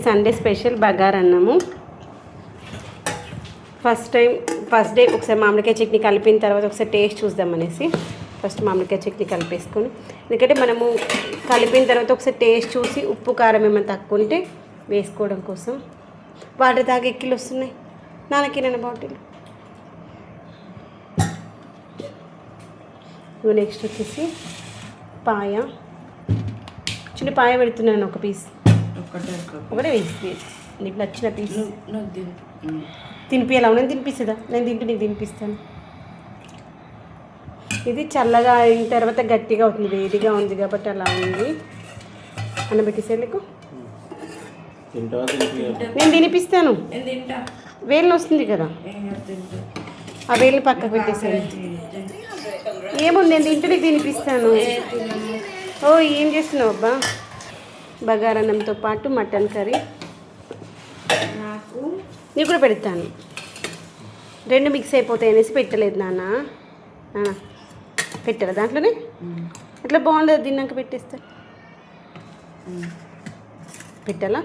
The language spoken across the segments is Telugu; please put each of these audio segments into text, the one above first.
సండే స్పెషల్ బగారన్నము. ఫస్ట్ డే ఒకసారి మామిడికాయ చట్నీ కలిపిన తర్వాత ఒకసారి టేస్ట్ చూద్దామనేసి ఫస్ట్ మామిడికాయ చట్నీ కలిపేసుకొని, ఎందుకంటే మనము కలిపిన తర్వాత ఒకసారి టేస్ట్ చూసి ఉప్పు కారం ఏమైనా తక్కువ ఉంటే వేసుకోవడం కోసం. వాటర్ దాకా ఎక్కిలు వస్తున్నాయి నాన్నకి నన్న బాటిల్. నెక్స్ట్ వచ్చేసి పాయ, చిన్న పాయ పెడుతున్నాను, ఒక పీస్ ఒకటే వేసి నీకు నచ్చిన పీస్ తినిపించాలా? నేను తినిపిస్తుందా? నేను తింటూ నీకు తినిపిస్తాను. ఇది చల్లగా అయిన తర్వాత గట్టిగా అవుతుంది, వేడిగా ఉంది కాబట్టి అలా ఉంది. అన్న పెట్టేసేలకు నేను తినిపిస్తాను. వేలు వస్తుంది కదా, ఆ వేలు పక్కకు పెట్టేసాను. ఏముంది, నేను తింటూ నీకు తినిపిస్తాను. ఓ ఏం చేస్తున్నావు అబ్బా? బగారన్నంతో పాటు మటన్ కర్రీ నీకు కూడా పెడతాను. రెండు మిక్స్ అయిపోతాయి అనేసి పెట్టలేదు నాన్న. పెట్టారా దాంట్లోనే? అట్లా బాగుండదు, తిన్నాక పెట్టేస్తా. పెట్టాలా?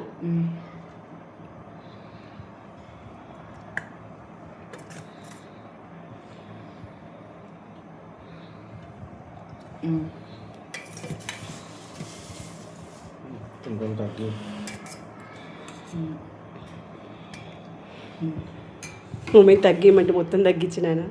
మమ్మీ తగ్గిమంటే మొత్తం తగ్గించినానా?